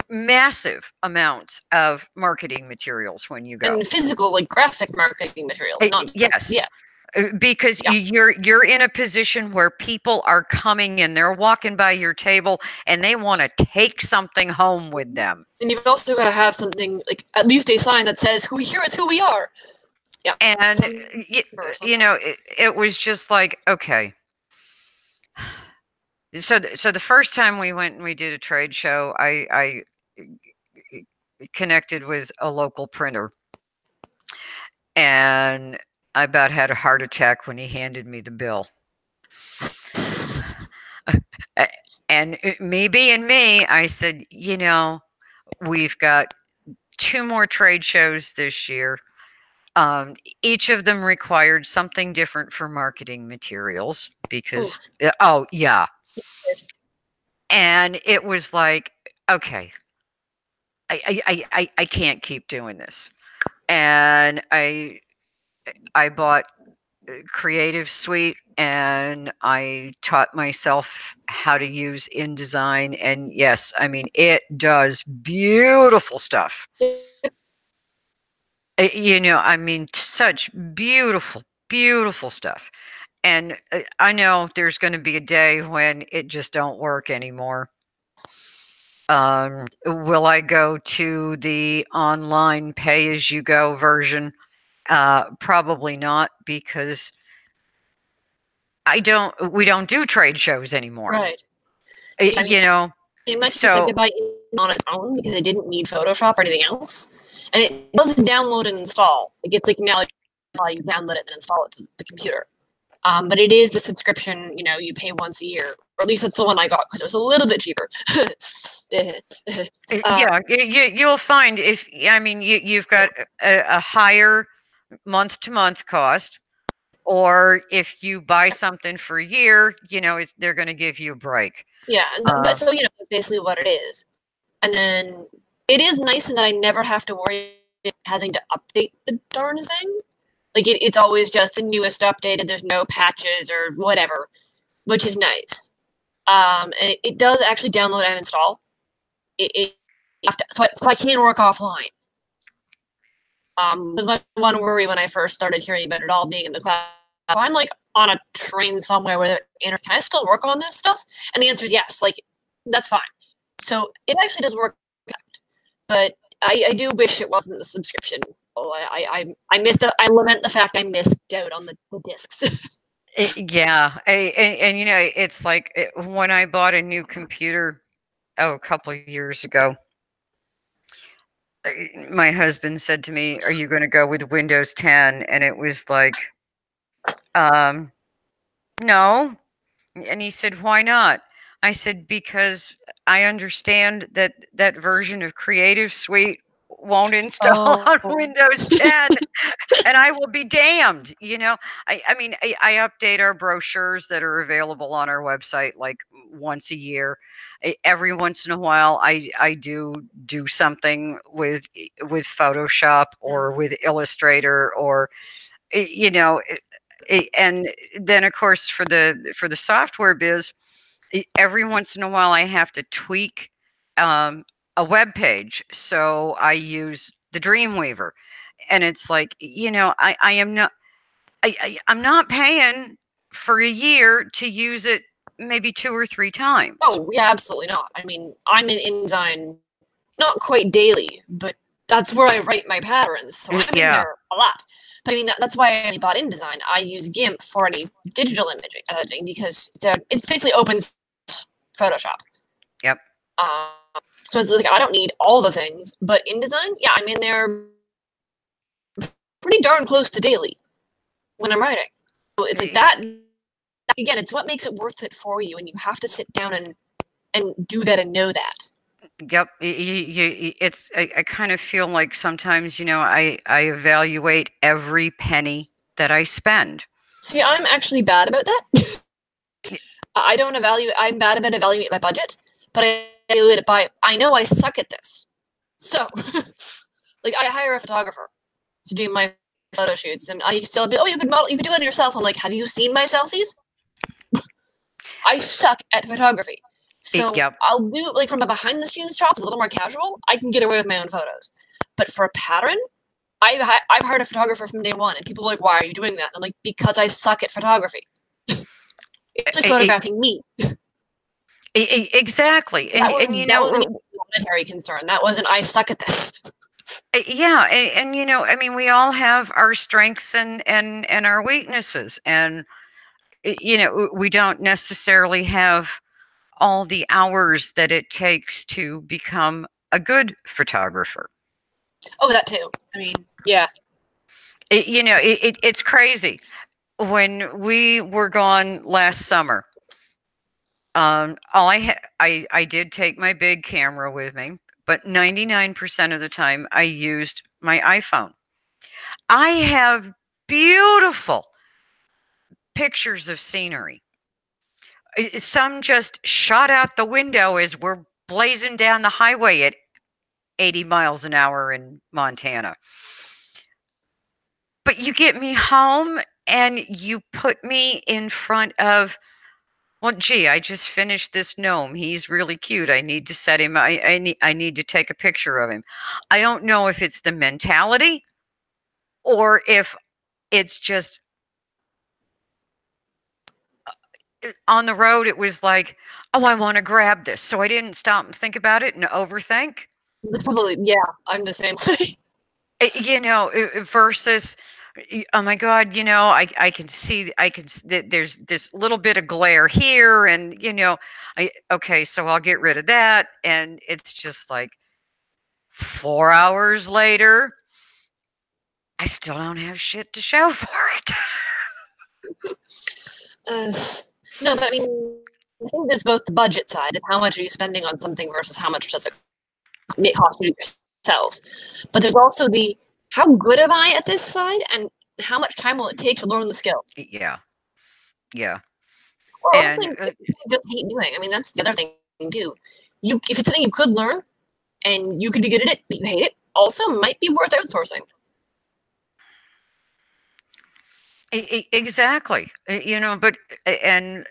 [SPEAKER 1] massive amounts of marketing materials when you go.
[SPEAKER 2] And physical, like graphic marketing materials, not just,
[SPEAKER 1] Yes. Because you're in a position where people are coming in, they're walking by your table, and they want to take something home with them.
[SPEAKER 2] And you've also got to have something, like at least a sign that says, "Here is who we are." Yeah.
[SPEAKER 1] And it was just like, okay. So the first time we went and we did a trade show, I connected with a local printer, and I about had a heart attack when he handed me the bill. And me being me, I said, we've got 2 more trade shows this year. Each of them required something different for marketing materials because, oh, yeah. And it was like, okay, I can't keep doing this. And I bought Creative Suite, and I taught myself how to use InDesign. And yes, I mean, it does beautiful stuff. I mean, such beautiful, beautiful stuff. And I know there's going to be a day when it just don't work anymore. Will I go to the online pay-as-you-go version? Probably not, because we don't do trade shows anymore.
[SPEAKER 2] Right.
[SPEAKER 1] It
[SPEAKER 2] might just like buy it on its own because it didn't need Photoshop or anything else, and it doesn't download and install. It gets like now you download it and install it to the computer. But it is the subscription. You pay once a year, or at least that's the one I got because it was a little bit cheaper.
[SPEAKER 1] Yeah, you'll find you've got a higher month-to-month cost, or if you buy something for a year, they're going to give you a break.
[SPEAKER 2] Yeah, but so that's basically what it is. And then it is nice in that I never have to worry having to update the darn thing. Like it's always just the newest updated. There's no patches or whatever, which is nice. And it does actually download and install. So I can work offline. Was my one worry when I first started hearing about it all being in the cloud. If I'm like on a train somewhere where can I still work on this stuff? And the answer is yes. Like that's fine. So it actually does work, but I do wish it wasn't the subscription. I lament the fact I missed out on the discs.
[SPEAKER 1] Yeah, and it's like when I bought a new computer a couple of years ago, my husband said to me, "Are you going to go with Windows 10?" And it was like, no. And he said, "Why not?" I said, "Because I understand that version of Creative Suite won't install on Windows 10, and I will be damned." I mean, I update our brochures that are available on our website like once a year. Every once in a while, I do something with Photoshop or with Illustrator, or and then of course for the software biz, every once in a while I have to tweak a web page, so I use the Dreamweaver. And it's like, I'm not paying for a year to use it maybe 2 or 3 times.
[SPEAKER 2] Oh yeah, absolutely not. I mean, I'm in InDesign not quite daily, but that's where I write my patterns, so I'm in there a lot. But I mean, that's why I only bought InDesign. I use GIMP for any digital imaging editing because it's basically open Photoshop.
[SPEAKER 1] Yep.
[SPEAKER 2] So it's like I don't need all the things, but InDesign, yeah, I'm in there pretty darn close to daily when I'm writing. So it's like that. Again, it's what makes it worth it for you, and you have to sit down and do that and know that.
[SPEAKER 1] Yep. I kind of feel like sometimes, I evaluate every penny that I spend.
[SPEAKER 2] See, I'm actually bad about that. I'm bad about evaluating my budget, but I evaluate it by, I know I suck at this. So, like, I hire a photographer to do my photo shoots, and I still be, you could do it yourself. I'm like, have you seen my selfies? I suck at photography. So
[SPEAKER 1] Yep.
[SPEAKER 2] I'll do, like, from a behind the scenes shot, it's a little more casual. I can get away with my own photos. But for a pattern, I've hired a photographer from day one, and people are like, "Why are you doing that?" I'm like, "Because I suck at photography." It's like photographing me.
[SPEAKER 1] Exactly.
[SPEAKER 2] That wasn't
[SPEAKER 1] And
[SPEAKER 2] even a monetary concern. That wasn't, I suck at this.
[SPEAKER 1] yeah, I mean, we all have our strengths and our weaknesses, and we don't necessarily have all the hours that it takes to become a good photographer.
[SPEAKER 2] Oh, that too. I mean, yeah.
[SPEAKER 1] It's crazy. When we were gone last summer, all I did take my big camera with me, but 99% of the time I used my iPhone. I have beautiful pictures of scenery. Some just shot out the window as we're blazing down the highway at 80 miles an hour in Montana. But you get me home and you put me in front of, well, gee, I just finished this gnome. He's really cute. I need to set him. I need to take a picture of him. I don't know if it's the mentality or if it's just on the road. It was like, oh, I want to grab this, so I didn't stop and think about it and overthink.
[SPEAKER 2] That's probably, yeah, I'm the same way.
[SPEAKER 1] Versus, oh my God, I can see, there's this little bit of glare here, and okay, so I'll get rid of that, and it's just like 4 hours later, I still don't have shit to show for it.
[SPEAKER 2] No, but I mean, I think there's both the budget side of how much are you spending on something versus how much does it cost you yourself. But there's also the, how good am I at this side, and how much time will it take to learn the skill?
[SPEAKER 1] Yeah, yeah,
[SPEAKER 2] Or honestly,
[SPEAKER 1] and
[SPEAKER 2] if you just hate doing. I mean, that's the other thing too. If it's something you could learn and you could be good at it, but you hate it, also might be worth outsourcing.
[SPEAKER 1] exactly, but and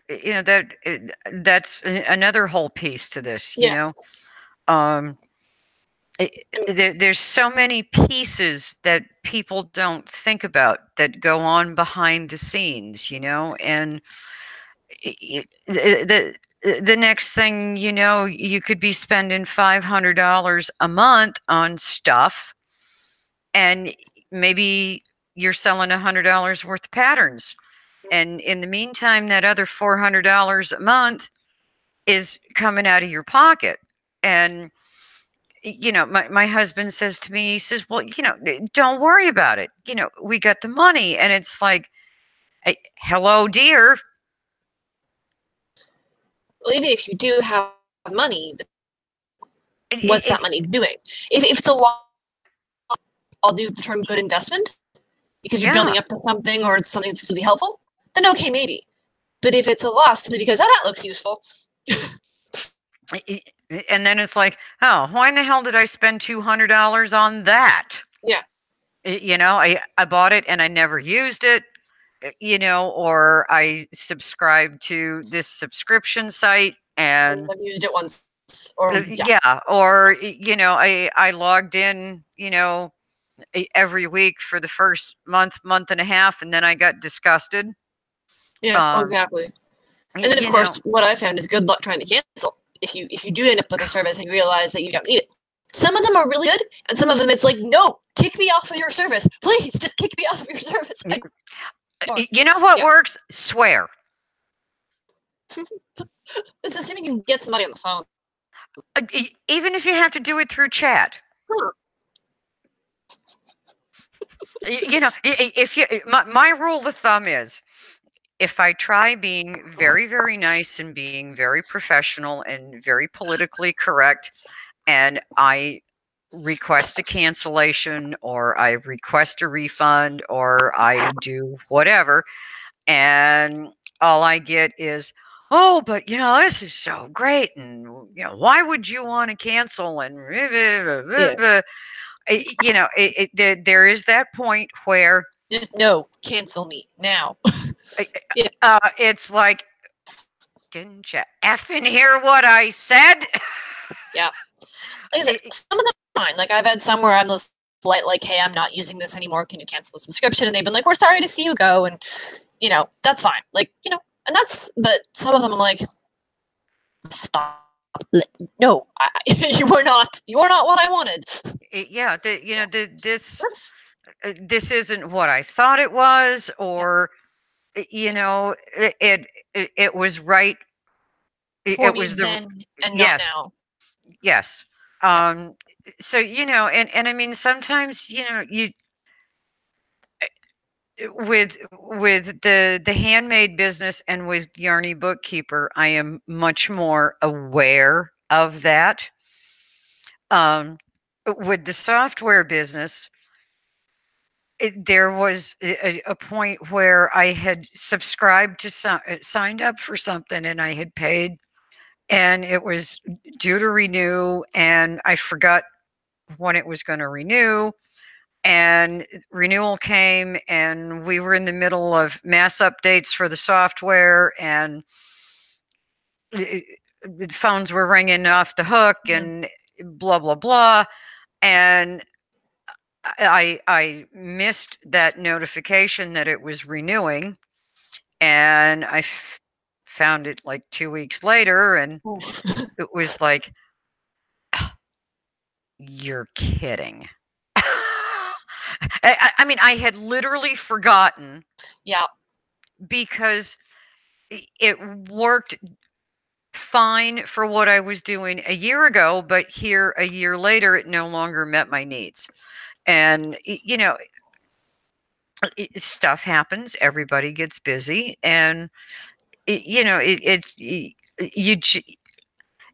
[SPEAKER 1] that's another whole piece to this.
[SPEAKER 2] Yeah.
[SPEAKER 1] Um, there's so many pieces that people don't think about that go on behind the scenes, and the next thing you know, you could be spending $500 a month on stuff, and maybe you're selling $100 worth of patterns, and in the meantime, that other $400 a month is coming out of your pocket. And my husband says to me, he says, well, don't worry about it. We got the money. And it's like, hey, hello, dear.
[SPEAKER 2] Well, even if you do have money, what's that
[SPEAKER 1] It,
[SPEAKER 2] money doing? If it's a lot, I'll use the term good investment because you're
[SPEAKER 1] yeah.
[SPEAKER 2] building up to something or it's something that's going to be helpful, then okay, maybe. But if it's a loss simply because, oh, that looks useful.
[SPEAKER 1] And then it's like, why in the hell did I spend $200 on that?
[SPEAKER 2] Yeah.
[SPEAKER 1] I bought it and I never used it, or I subscribed to this subscription site and
[SPEAKER 2] I've used it once. Or
[SPEAKER 1] yeah, or I logged in, every week for the first month and a half, and then I got disgusted.
[SPEAKER 2] Yeah, exactly. And then, of course, what I found is good luck trying to cancel. If you do end up with a service and you realize that you don't need it. Some of them are really good, and some of them it's like, no, kick me off of your service. Please, just kick me off of your service.
[SPEAKER 1] You know what works? Swear.
[SPEAKER 2] It's assuming you can get somebody on the phone.
[SPEAKER 1] Even if you have to do it through chat. If my rule of thumb is, if I try being very, very nice and being very professional and very politically correct, and I request a cancellation or I request a refund or I do whatever, and all I get is, oh, but this is so great, and why would you want to cancel? And there is that point where
[SPEAKER 2] just no, cancel me now.
[SPEAKER 1] it's like, Didn't you effing hear what I said?
[SPEAKER 2] Yeah. Like I said, some of them are fine. Like I've had some where I'm just like, hey, I'm not using this anymore. Can you cancel the subscription? And they've been like, we're sorry to see you go. And, that's fine. Like, and but some of them I'm like, stop. No, you are not what I wanted.
[SPEAKER 1] Yeah, this isn't what I thought it was, or it was right.
[SPEAKER 2] For
[SPEAKER 1] It
[SPEAKER 2] me
[SPEAKER 1] was the
[SPEAKER 2] then and not
[SPEAKER 1] yes,
[SPEAKER 2] now.
[SPEAKER 1] yes.
[SPEAKER 2] Yeah.
[SPEAKER 1] So and I mean sometimes you with the handmade business and with Yarny Bookkeeper, I am much more aware of that. With the software business, there was a point where I had subscribed to signed up for something, and I had paid, and it was due to renew, and I forgot when it was going to renew. And renewal came, and we were in the middle of mass updates for the software, and phones were ringing off the hook, and blah blah blah. And I missed that notification that it was renewing, and found it like 2 weeks later, and it was like, you're kidding. I mean, I had literally forgotten.
[SPEAKER 2] Yeah.
[SPEAKER 1] Because it worked fine for what I was doing a year ago, but here a year later, it no longer met my needs. And, stuff happens, everybody gets busy, and, it's,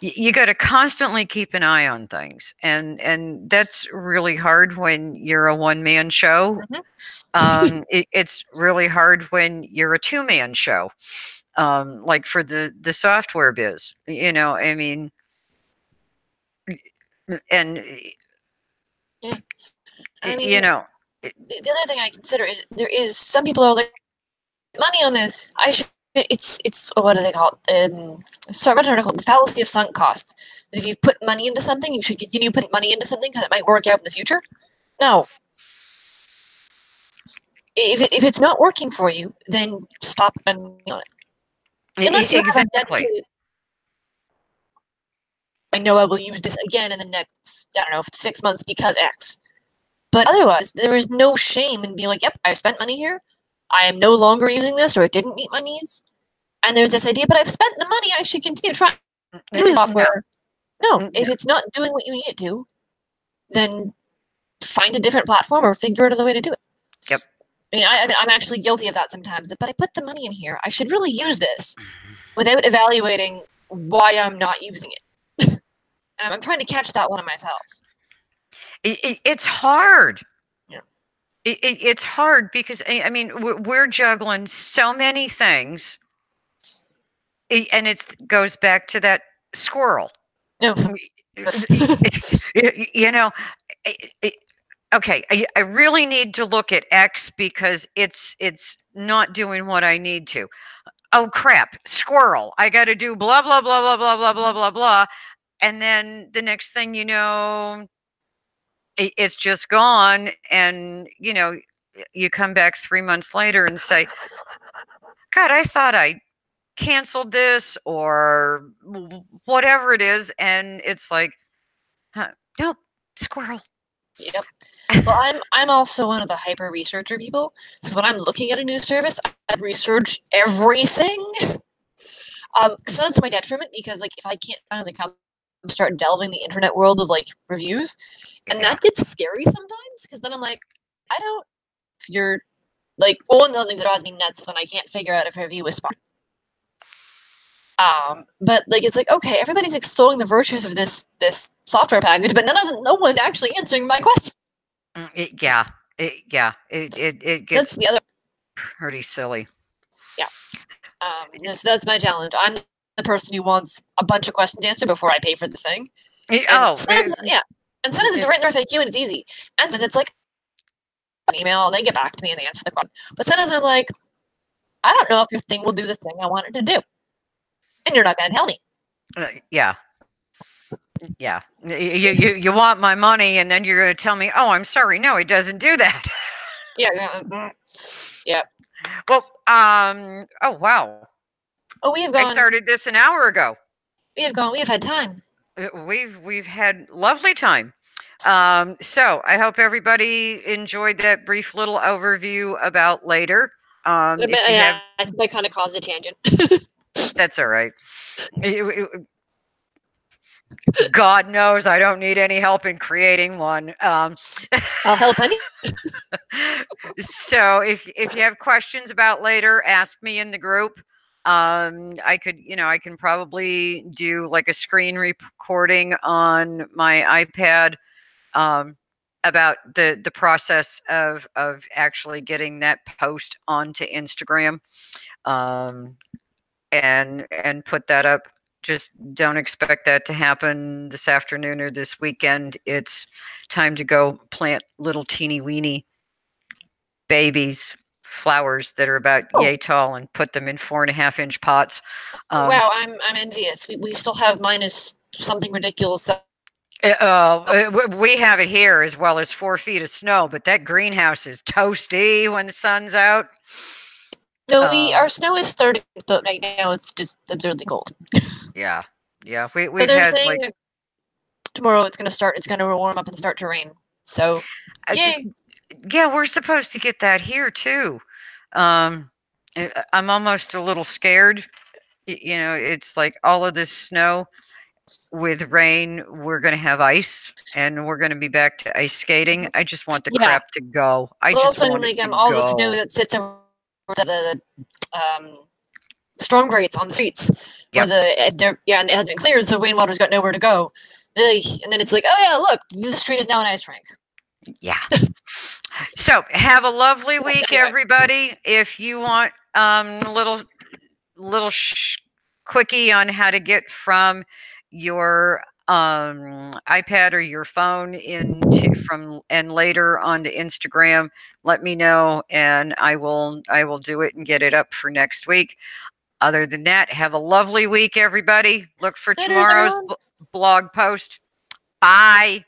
[SPEAKER 1] you got to constantly keep an eye on things, and that's really hard when you're a one-man show. It's really hard when you're a two-man show, like for the software biz. I mean, and
[SPEAKER 2] Yeah. I mean,
[SPEAKER 1] you know,
[SPEAKER 2] the other thing I consider is there is some people are like, money on this. I should. It's what do they call it? So I read an article, the fallacy of sunk costs. That if you put money into something, you should continue putting money into something because it might work out in the future. No. If it's not working for you, then stop spending on it. Unless you have a
[SPEAKER 1] exactly.
[SPEAKER 2] dedicated, I know I will use this again in the next, I don't know, 6 months because X. But otherwise, there is no shame in being like, yep, I spent money here. I am no longer using this, or it didn't meet my needs. And there's this idea, but I've spent the money, I should continue trying to use software. No, if it's not doing what you need it to, then find a different platform or figure out another way to do it.
[SPEAKER 1] Yep.
[SPEAKER 2] I mean, I'm actually guilty of that sometimes, but I put the money in here. I should really use this without evaluating why I'm not using it. And I'm trying to catch that one in myself.
[SPEAKER 1] It's hard.
[SPEAKER 2] Yeah.
[SPEAKER 1] It's hard because I mean we're juggling so many things, and it goes back to that squirrel.
[SPEAKER 2] No.
[SPEAKER 1] You know, okay, I really need to look at X because it's not doing what I need to. Oh crap, squirrel! I got to do blah blah blah blah blah blah blah blah blah, and then the next thing you know, it's just gone, and you come back 3 months later and say, God, I thought I canceled this or whatever it is, and it's like, nope, squirrel.
[SPEAKER 2] Yep. Well, I'm also one of the hyper researcher people. So when I'm looking at a new service, I research everything. So that's my detriment because like if I can't finally come start delving the internet world of like reviews, and that gets scary sometimes because then I'm like, I don't. If you're like one of the things that drives me nuts when I can't figure out if a review is spot. But like it's like okay, everybody's extolling the virtues of this software package, but no one's actually answering my question.
[SPEAKER 1] It gets
[SPEAKER 2] That's the other
[SPEAKER 1] pretty silly.
[SPEAKER 2] Yeah. So that's my challenge. I'm the person who wants a bunch of questions answered before I pay for the thing. And sometimes it's written FAQ and it's easy. And sometimes it's like an email and they get back to me and they answer the question. But sometimes I'm like, I don't know if your thing will do the thing I want it to do. And you're not going to tell me.
[SPEAKER 1] Yeah. Yeah. You want my money, and then you're going to tell me, oh, I'm sorry. No, it doesn't do that.
[SPEAKER 2] Yeah. Yeah.
[SPEAKER 1] Well, oh, wow.
[SPEAKER 2] Oh, we have
[SPEAKER 1] I
[SPEAKER 2] gone.
[SPEAKER 1] started this an hour ago.
[SPEAKER 2] We have gone. We have had time.
[SPEAKER 1] We've had lovely time. So I hope everybody enjoyed that brief little overview about later. If you have,
[SPEAKER 2] I think I kind of caused a tangent.
[SPEAKER 1] that's all right. God knows I don't need any help in creating one.
[SPEAKER 2] I'll help any.
[SPEAKER 1] So if you have questions about later, ask me in the group. I can probably do like a screen recording on my iPad about the process of actually getting that post onto Instagram, um, and put that up. Just don't expect that to happen this afternoon or this weekend. It's time to go plant little teeny weeny babies, flowers that are about yay tall, and put them in 4.5-inch pots.
[SPEAKER 2] Wow, I'm envious. We still have minus something ridiculous.
[SPEAKER 1] We have it here as well as 4 feet of snow, but that greenhouse is toasty when the sun's out.
[SPEAKER 2] No, our snow is 30, but right now it's just absurdly cold.
[SPEAKER 1] Yeah, yeah.
[SPEAKER 2] So
[SPEAKER 1] We've
[SPEAKER 2] they're
[SPEAKER 1] had
[SPEAKER 2] saying
[SPEAKER 1] like
[SPEAKER 2] tomorrow it's going to warm up and start to rain. So, yay!
[SPEAKER 1] Yeah, we're supposed to get that here too. I'm almost a little scared. It's like all of this snow with rain. We're going to have ice, and we're going to be back to ice skating. I just want the crap to go. I just want it to go.
[SPEAKER 2] All the snow that sits over the storm grates on the streets, where and it hasn't been cleared, so the rainwater's got nowhere to go. And then it's like, oh yeah, look, the street is now an ice rink.
[SPEAKER 1] Yeah. So have a lovely week, everybody. If you want a little quickie on how to get from your iPad or your phone and later onto Instagram, let me know, and I will do it and get it up for next week. Other than that, have a lovely week, everybody. Look for tomorrow's blog post. Bye.